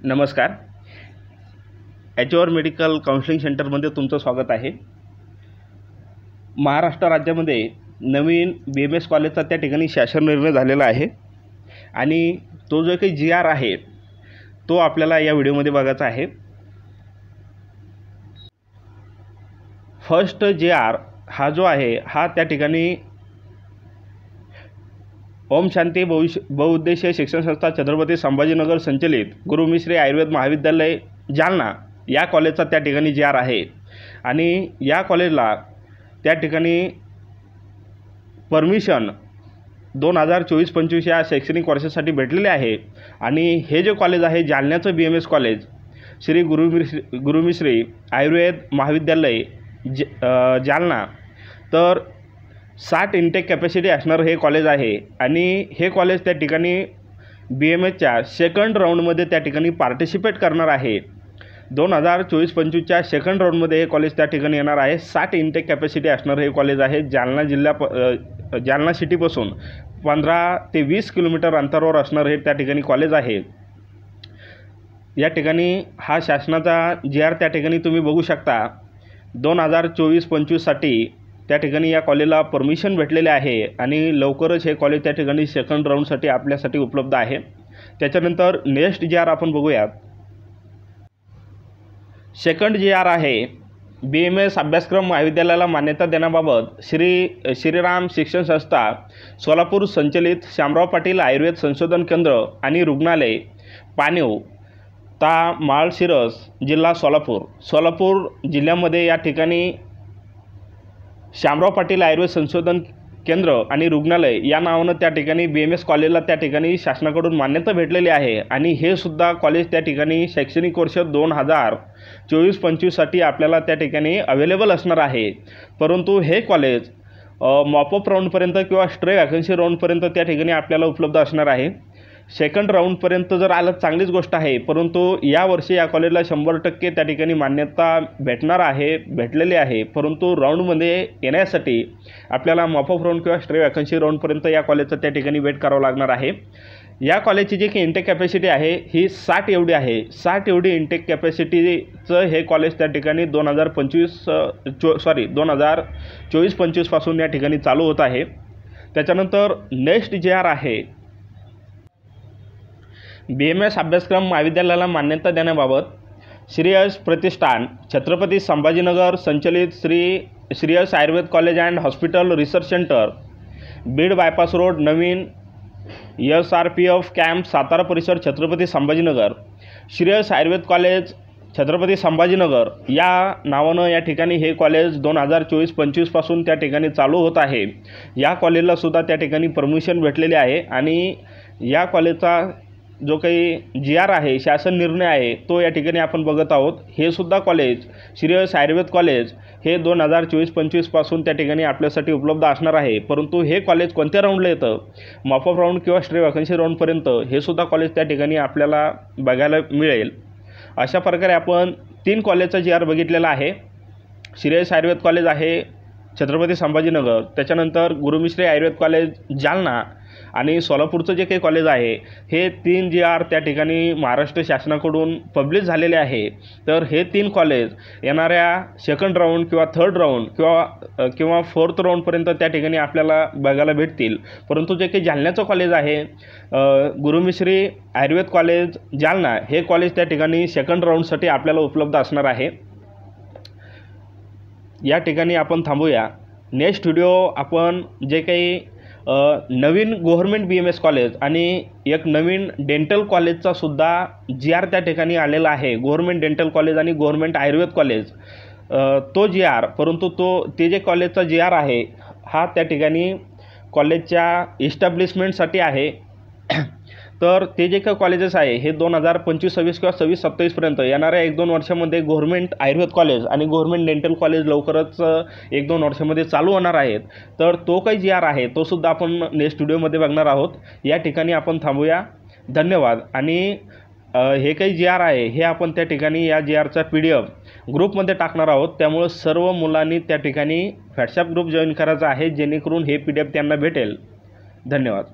नमस्कार. एचओआर medical counselling सेंटरमध्ये तुमचं स्वागत आहे. महाराष्ट्र राज्यामध्ये नवीन BMS कॉलेजचा त्या ठिकाणी शासन निर्णय झालेला आहे आणि तो जो काही GR आहे तो आपल्याला या व्हिडिओमध्ये बघायचा आहे. फर्स्ट GR हा जो आहे हा त्या ठिकाणी ओम शांती बहुउद्देशीय शिक्षण संस्था छत्रपती संभाजीनगर संचलित गुरुमिश्री आयुर्वेद महाविद्यालय जालना या कॉलेजचा त्या ठिकाणी GR आहे आणि या कॉलेजला त्या ठिकाणी परमिशन 2024-25 या शैक्षणिक वर्षासाठी भेटलेले आहे. आणि हे जे कॉलेज आहे जालन्याचं BMS कॉलेज श्री गुरुमिश्री आयुर्वेद महाविद्यालय जालना, तर 60 इंटेक कॅपॅसिटी असणारं हे कॉलेज आहे आणि हे कॉलेज त्या ठिकाणी BMSच्या सेकंड राऊंडमध्ये त्या ठिकाणी पार्टिसिपेट करणार आहे. 2024-25च्या सेकंड राऊंडमध्ये हे कॉलेज त्या ठिकाणी येणार आहे. 60 इंटेक कॅपॅसिटी असणारं हे कॉलेज आहे. जालना सिटीपासून 15 ते 20 किलोमीटर अंतरावर असणारं हे त्या ठिकाणी कॉलेज आहे. या ठिकाणी हा शासनाचा GR त्या ठिकाणी तुम्ही बघू शकता. 2024-25साठी त्या ठिकाणी या कॉलेजला परमिशन भेटलेले आहे आणि लवकरच हे कॉलेज त्या ठिकाणी सेकंड राऊंडसाठी आपल्यासाठी उपलब्ध आहे. त्याच्यानंतर नेक्स्ट GR आपण बघूयात. सेकंड GR आहे BMS अभ्यासक्रम महाविद्यालयाला मान्यता देण्याबाबत श्रीराम शिक्षण संस्था सोलापूर संचलित शामराव पाटील आयुर्वेद संशोधन केंद्र आणि रुग्णालय पाणीव ता माळशिरस जिल्हा सोलापूर जिल्ह्यामध्ये या ठिकाणी शामराव पाटील आयुर्वेद संशोधन केंद्र आणि रुग्णालय या नावानं त्या ठिकाणी BMS कॉलेजला त्या ठिकाणी शासनाकडून मान्यता भेटलेली आहे आणि हे सुद्धा कॉलेज त्या ठिकाणी शैक्षणिक वर्ष 2024-25साठी आपल्याला त्या ठिकाणी अवेलेबल असणार आहे. परंतु हे कॉलेज मॉपअप राऊंडपर्यंत किंवा स्ट्रे वॅकन्सी राऊंडपर्यंत त्या ठिकाणी आपल्याला उपलब्ध असणार आहे. सेकंड राऊंडपर्यंत जर आलं चांगलीच गोष्ट आहे, परंतु यावर्षी या कॉलेजला 100% त्या ठिकाणी मान्यता भेटलेली आहे. परंतु राऊंडमध्ये येण्यासाठी आपल्याला मॉपअप राऊंड किंवा स्ट्रे वॅकन्सी राऊंडपर्यंत या कॉलेजचं त्या ठिकाणी वेट करावं लागणार आहे. या कॉलेजची जी काही इंटेक कॅपॅसिटी आहे ही 60 एवढी आहे. 60 एवढी इंटेक कॅपॅसिटीचं हे कॉलेज त्या ठिकाणी 2024-25 पासून या ठिकाणी चालू होत आहे. त्याच्यानंतर नेक्स्ट GR आहे BMS अभ्यासक्रम महाविद्यालयाला मान्यता देण्याबाबत श्रीयश प्रतिष्ठान छत्रपती संभाजीनगर संचलित Shriyash Ayurved college and hospital research centre Beed bypass road नवीन SRPF कॅम्प सातारा परिसर छत्रपती संभाजीनगर श्रीयश आयुर्वेद कॉलेज छत्रपती संभाजीनगर या नावानं या ठिकाणी हे कॉलेज 2024-25 पासून त्या ठिकाणी चालू होत आहे. या कॉलेजला सुद्धा त्या ठिकाणी परमिशन भेटलेली आहे आणि या कॉलेजचा जो काही GR आहे शासन निर्णय आहे तो या ठिकाणी आपण बघत आहोत. हे सुद्धा कॉलेज श्रीयश आयुर्वेद कॉलेज हे 2024-25 पासून त्या ठिकाणी आपल्यासाठी उपलब्ध असणार आहे. परंतु हे कॉलेज कोणत्या राऊंडला येतं, मॉपअप राऊंड किंवा स्ट्रे वॅकन्सी राऊंडपर्यंत हे सुद्धा कॉलेज त्या ठिकाणी आपल्याला बघायला मिळेल. अशा प्रकारे आपण 3 कॉलेजचा GR बघितलेला आहे. श्रीयश आयुर्वेद कॉलेज आहे छत्रपती संभाजीनगर, त्याच्यानंतर गुरुमिश्री आयुर्वेद कॉलेज जालना आणि सोलापूरचं जे काही कॉलेज आहे हे 3 GR त्या ठिकाणी महाराष्ट्र शासनाकडून पब्लिश झालेले आहे. तर हे 3 कॉलेज येणाऱ्या सेकंड राऊंड किंवा थर्ड राऊंड किंवा फोर्थ राऊंडपर्यंत त्या ठिकाणी आपल्याला बघायला भेटतील. परंतु जे काही जालन्याचं कॉलेज आहे गुरुमिश्री आयुर्वेद कॉलेज जालना हे कॉलेज त्या ठिकाणी सेकंड राऊंडसाठी आपल्याला उपलब्ध असणार आहे. या ठिकाणी आपण थांबूया. नेक्स्ट व्हिडिओ आपण जे काही नवीन गव्हर्मेंट BMS कॉलेज आणि एक नवीन डेंटल कॉलेजचा सुद्धा GR त्या ठिकाणी आलेला आहे. गव्हर्मेंट डेंटल कॉलेज आणि गव्हर्मेंट आयुर्वेद कॉलेज तो GR, परंतु ते जे कॉलेजचा GR आहे हा त्या ठिकाणी कॉलेजच्या इस्टॅब्लिशमेंटसाठी आहे. तर ते जे काही कॉलेजेस आहे हे 2025-26 किंवा 26-27 पर्यंत येणाऱ्या 1-2 वर्षामध्ये गव्हर्मेंट आयुर्वेद कॉलेज आणि गव्हर्मेंट डेंटल कॉलेज लवकरच 1-2 वर्षामध्ये चालू होणार आहेत. तर तो काही GR आहे तो सुद्धा आपण नेक्स्ट व्हिडिओमध्ये बघणार आहोत. या ठिकाणी आपण थांबूया. धन्यवाद. आणि हे काही GR आहे हे आपण त्या ठिकाणी या GRचा PDF ग्रुपमध्ये टाकणार आहोत. त्यामुळे सर्व मुलांनी त्या ठिकाणी व्हॉट्सॲप ग्रुप जॉईन करायचा आहे जेणेकरून हे PDF त्यांना भेटेल. धन्यवाद.